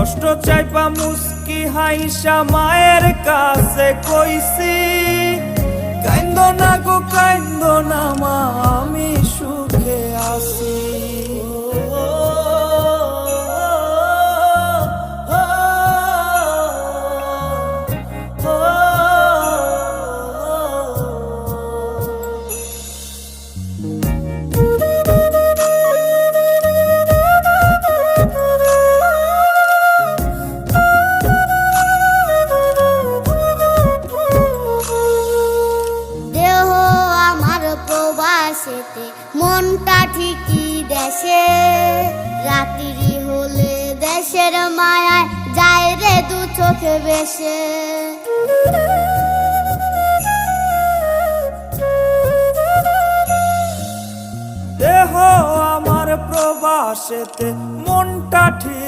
কষ্ট চাইপা মুস্কি হাইসা মায়ের কাছে কইছি, কাইন্দো না গো কাইন্দো না মা, আমি সুখে আছি। প্রবাসেতে মনটা ঠিকই দেশে, রাত্রি হলে দেশের মায়ায় যায় রে দু চোখে বেশে। দেহ আমার প্রবাসেতে মনটা ঠিক